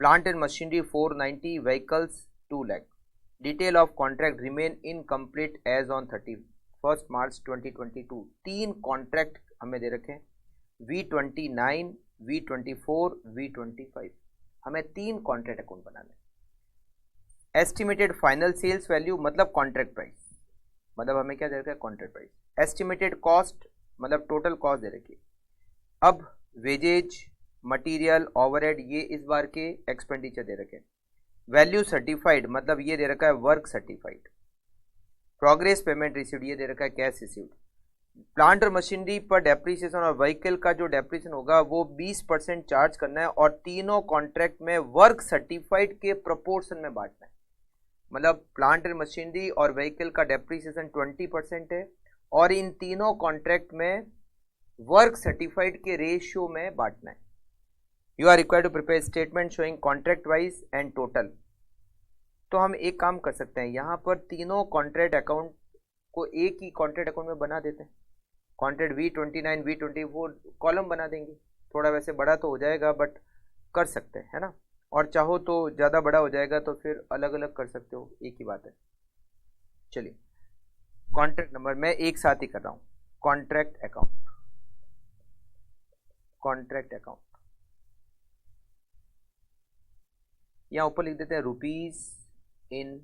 Plant and machinery 490, vehicles 2 lakh. Detail of contract remain incomplete as on 31 March 2022। 3 contract हमें दे रखे हैं, V29, V24, V25। हमें 3 contract account बनाने हैं। Estimated final sales value मतलब contract price, मतलब हमें क्या दे रखा है, कॉन्ट्रैक्ट प्राइस। एस्टिमेटेड कॉस्ट मतलब टोटल कॉस्ट दे रखी है। अब वेजेज, मटेरियल, ओवरहेड ये इस बार के एक्सपेंडिचर दे रखे हैं। वैल्यू सर्टिफाइड मतलब ये दे रखा है work certified. Progress payment received ये दे रखा है कैश रिसीव्ड। प्लांट और मशीनरी पर डेप्रिसिएशन और व्हीकल का जो डेप्रिसिएशन होगा वो 20% चार्ज करना है, और तीनों कॉन्ट्रैक्ट में वर्क सर्टिफाइड के प्रोपोर्शन में बांटना है। मतलब प्लांट एंड मशीनरी और व्हीकल का डेप्रिसिएशन 20% है, और इन तीनों कॉन्ट्रैक्ट में वर्क सर्टिफाइड के रेशियो में बांटना है। You are required to prepare statement showing contract wise and total. तो हम एक काम कर सकते हैं, यहाँ पर तीनों कॉन्ट्रैक्ट अकाउंट को एक ही कॉन्ट्रैक्ट अकाउंट में बना देते हैं। कॉन्ट्रैक्ट V29, V24 कॉलम बना देंगे। थोड़ा वैसे बड़ा तो हो जाएगा बट कर सकते हैं, है ना। और चाहो तो ज़्यादा बड़ा हो जाएगा तो फिर अलग अलग कर सकते हो, एक ही बात है। चलिए कॉन्ट्रैक्ट नंबर मैं एक साथ ही कर रहा हूँ। कॉन्ट्रैक्ट अकाउंट, कॉन्ट्रैक्ट अकाउंट यहाँ ऊपर लिख देते हैं रुपीज इन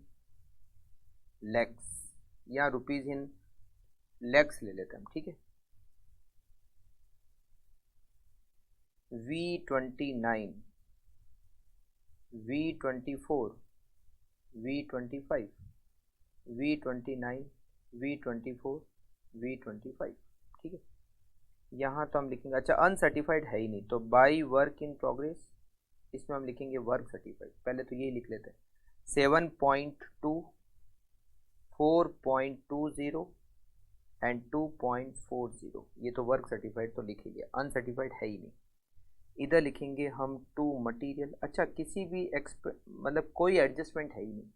लैक्स, या रुपीज इन लैक्स ले लेते हैं हम, ठीक है। V29, V24, V25, V29, V24, V25, ठीक है। यहाँ तो हम लिखेंगे, अच्छा अनसर्टिफाइड है ही नहीं तो बाई वर्क इन प्रोग्रेस, इसमें हम लिखेंगे वर्क सर्टिफाइड। पहले तो यही लिख लेते हैं 7.2, 4.20 एंड 2.40, ये तो वर्क सर्टिफाइड तो लिख ही लिया, अनसर्टिफाइड है ही नहीं। इधर लिखेंगे हम टू मटेरियल, अच्छा किसी भी मतलब कोई एडजस्टमेंट है ही नहीं।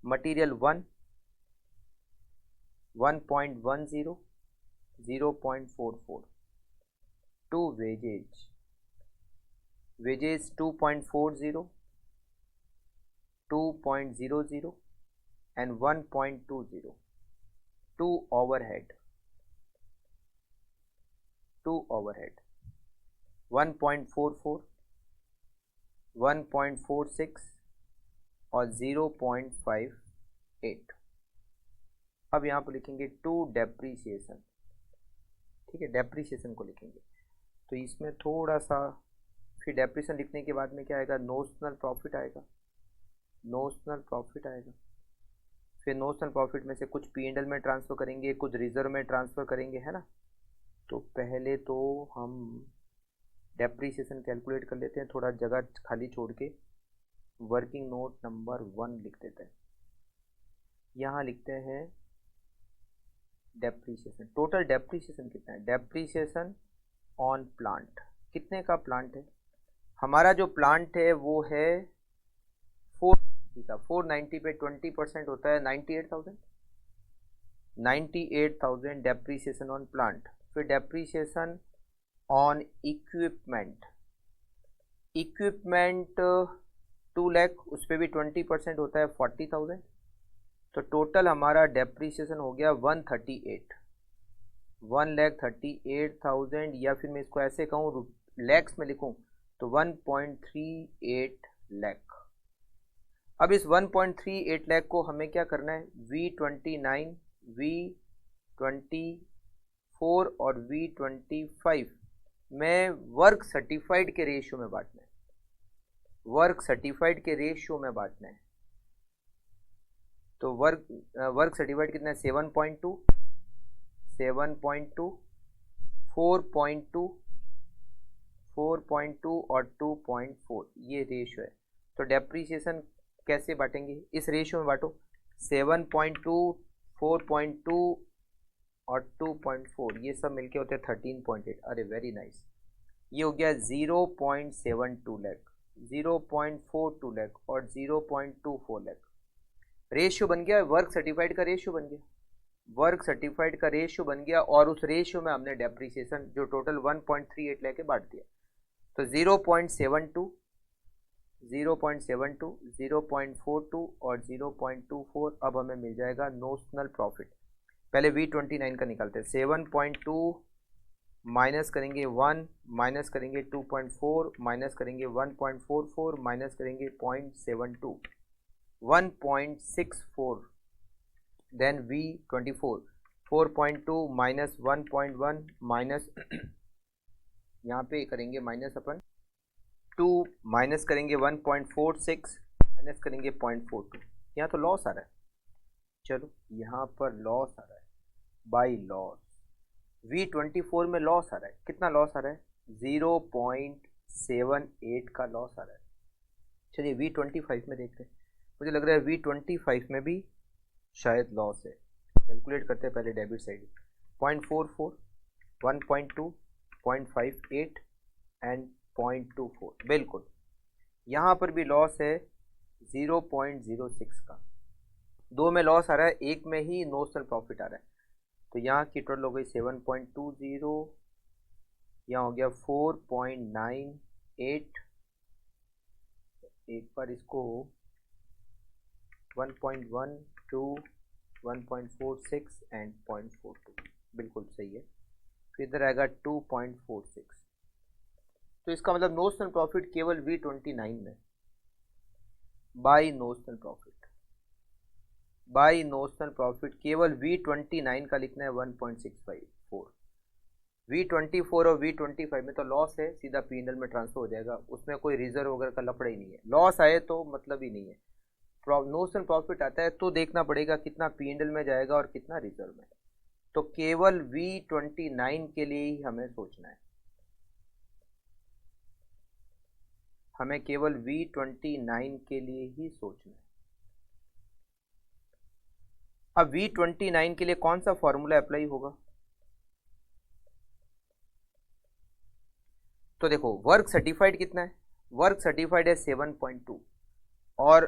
Material 1, 1.10, 0.44, to wages, wages 2.40, 2.00 and 1.20, to overhead, 1.44, 1.46 और 0.58। अब यहाँ पर लिखेंगे टू डेप्रीसिएशन, ठीक है, डेप्रीसिएशन को लिखेंगे। तो इसमें थोड़ा सा फिर डेप्रीसिएशन लिखने के बाद में क्या आएगा, नोशनल प्रॉफिट आएगा, नोशनल प्रॉफिट आएगा। फिर नोशनल प्रॉफिट में से कुछ P&L में ट्रांसफ़र करेंगे, कुछ रिजर्व में ट्रांसफ़र करेंगे, है ना। तो पहले तो हम डेप्रीसिएशन कैलकुलेट कर लेते हैं, थोड़ा जगह खाली छोड़ के वर्किंग नोट नंबर 1 लिख देते हैं। यहाँ लिखते हैं डेप्रीसिएशन, टोटल डेप्रीसिएशन कितना है, डेप्रीसिएशन ऑन प्लांट, कितने का प्लांट है हमारा, जो प्लांट है वो है 490 का, 490 पे 20% होता है 98,000, 98,000 डेप्रीसिएशन ऑन प्लांट। फिर depreciation on equipment, equipment 2 lakh, उस पर भी 20% होता है 40,000। तो टोटल हमारा डेप्रीसिएशन हो गया 138, 1,38,000, या फिर मैं इसको ऐसे कहूँ लैक्स में लिखूँ तो 1.38 लाख। अब इस 1.38 लाख को हमें क्या करना है, V29, V24 और V25 में वर्क सर्टिफाइड के रेशियो में बांटना है, वर्क सर्टिफाइड के रेशियो में बांटना है। तो वर्क सर्टिफाइड कितना है, 7.2, 7.2, 4.2, 4.2 और 2.4, ये रेशियो है। तो डेप्रीसिएशन कैसे बांटेंगे, इस रेशियो में बांटो, 7.2, 4.2 और 2.4, ये सब मिलके होते हैं 13.8। अरे वेरी नाइस, ये हो गया 0.72 लाख, 0.42 लाख और 0.24 लाख। रेशियो बन गया, वर्क सर्टिफाइड का रेशियो बन गया, वर्क सर्टिफाइड का रेशियो बन गया, और उस रेशियो में हमने डेप्रीसिएशन जो टोटल 1.38 लाख बांट दिया। तो 0.72, 0.72, 0.42 और 0.24 अब हमें मिल जाएगा नोशनल प्रॉफिट। पहले V29 का निकालते हैं, 7.2 माइनस करेंगे 1, माइनस करेंगे 2.4, माइनस करेंगे 1.44, माइनस करेंगे 0.72, 1.64, देन V24, 4.2 माइनस 1.1 माइनस यहाँ पे करेंगे माइनस अपन 2, माइनस करेंगे 1.46, माइनस करेंगे 0.42, यहाँ तो लॉस आ रहा है। चलो यहाँ पर लॉस आ रहा है बाई लॉस, V24 में लॉस आ रहा है, कितना लॉस आ रहा है, 0.78 का लॉस आ रहा है। चलिए V25 में देखते हैं, मुझे लग रहा है V25 में भी शायद लॉस है। कैलकुलेट करते हैं पहले डेबिट साइड, 0.44, 1.2, 0.58 एंड 0.24, बिल्कुल यहाँ पर भी लॉस है 0.06 का। दो में लॉस आ रहा है, एक में ही नोशनल प्रॉफिट आ रहा है। तो यहाँ की टोटल हो गई 7.20, यहाँ हो गया 4.98, एक बार इसको 1.12, 1.46 एंड 0.42, बिल्कुल सही है। फिर इधर आएगा 2.46। तो इसका मतलब नोशनल प्रॉफिट केवल V29 में, by notional profit, by notional profit केवल V29 का लिखना है 1.654। V24 और V25 में तो लॉस है, सीधा P&L में ट्रांसफर हो जाएगा, उसमें कोई रिजर्व वगैरह का लफड़ा ही नहीं है, लॉस आए तो मतलब ही नहीं है। नोशनल प्रॉफिट आता है तो देखना पड़ेगा कितना P&L में जाएगा और कितना रिजर्व में। तो केवल V29 के लिए ही हमें सोचना है, हमें केवल V29 के लिए ही सोचना है। अब V29 के लिए कौन सा फॉर्मूला अप्लाई होगा? तो देखो वर्क सर्टिफाइड कितना है, वर्क सर्टिफाइड है 7.2 और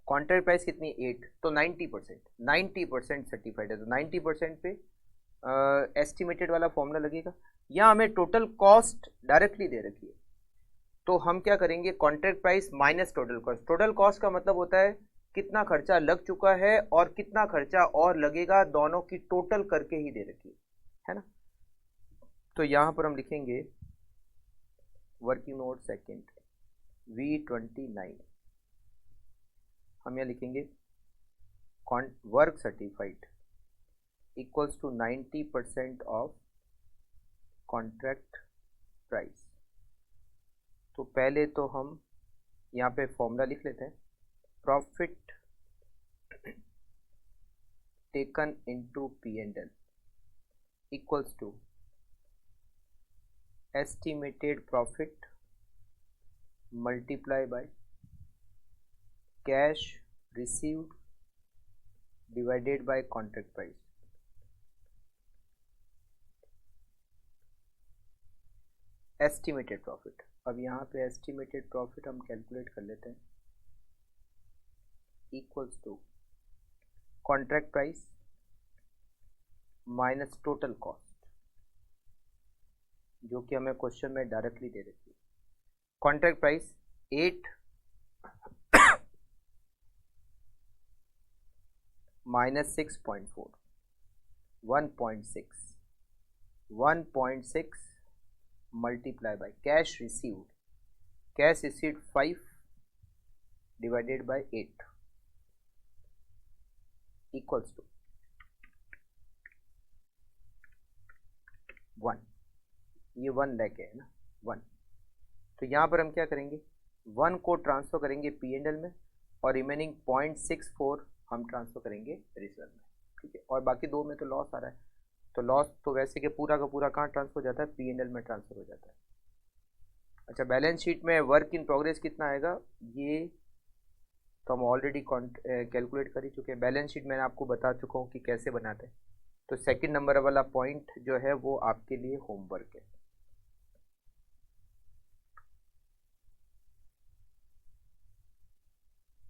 कॉन्ट्रैक्ट प्राइस कितनी 8, तो 90% सर्टिफाइड है, तो 90% पे एस्टिमेटेड वाला फॉर्मूला लगेगा। यहाँ हमें टोटल कॉस्ट डायरेक्टली दे रखी है, तो हम क्या करेंगे, contract price minus total cost. Total cost का मतलब होता है कितना खर्चा लग चुका है और कितना खर्चा और लगेगा, दोनों की टोटल करके ही दे रखी है ना। तो यहाँ पर हम लिखेंगे वर्किंग नोट सेकेंड V29, हम यहाँ लिखेंगे work certified equals to 90% of contract price. तो पहले तो हम यहाँ पे फॉर्मूला लिख लेते हैं, profit taken into P&L equals to estimated profit multiply by cash received divided by contract price. Estimated profit, अब यहाँ पे एस्टिमेटेड प्रॉफिट हम कैलकुलेट कर लेते हैं, equals to contract price minus total cost, जो कि हमें क्वेश्चन में डायरेक्टली दे देती है। Contract price 8 minus 6.4 1.6 multiply by cash received, cash received 5 divided by 8 equals to 1, ये 1 लेके है ना 1। तो यहाँ पर हम क्या करेंगे, 1 को ट्रांसफर करेंगे P&L में और रिमेनिंग 0.64 हम ट्रांसफर करेंगे रिजर्व में, ठीक है। और बाकी 2 में तो लॉस आ रहा है, तो लॉस तो वैसे कि पूरा का पूरा कहाँ ट्रांसफर हो जाता है, P&L में ट्रांसफर हो जाता है। अच्छा, बैलेंस शीट में वर्क इन प्रोग्रेस कितना आएगा, ये तो हम ऑलरेडी कैलकुलेट कर ही चुके हैं। बैलेंस शीट मैंने आपको बता चुका हूँ कि कैसे बनाते हैं। तो सेकंड नंबर वाला पॉइंट जो है वो आपके लिए होमवर्क है।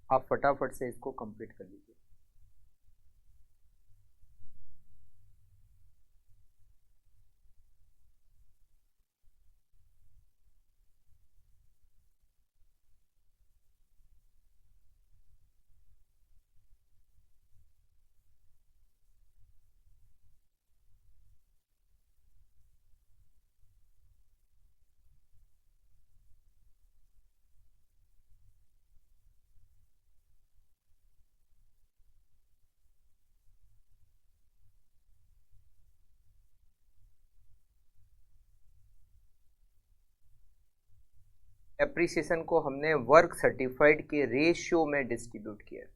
आप फटाफट से इसको कंप्लीट कर लीजिए। एप्रिसिएशन को हमने वर्क सर्टिफाइड के रेशियो में डिस्ट्रीब्यूट किया है।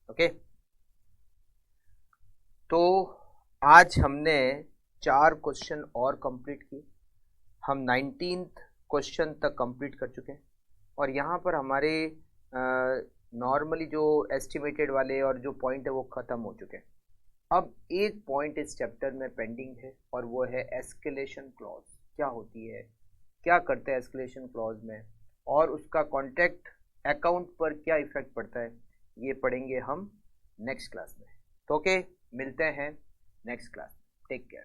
ओके, तो आज हमने 4 क्वेश्चन और कंप्लीट किए। हम 19th क्वेश्चन तक कंप्लीट कर चुके हैं और यहाँ पर हमारे नॉर्मली जो एस्टिमेटेड वाले और जो पॉइंट है वो ख़त्म हो चुके हैं। अब एक पॉइंट इस चैप्टर में पेंडिंग है और वो है एस्केलेशन क्लॉज। क्या होती है, क्या करते हैं एस्केलेशन क्लॉज में, और उसका कॉन्ट्रैक्ट अकाउंट पर क्या इफेक्ट पड़ता है, ये पढ़ेंगे हम नेक्स्ट क्लास में। तो ओके, मिलते हैं नेक्स्ट क्लास। Take care.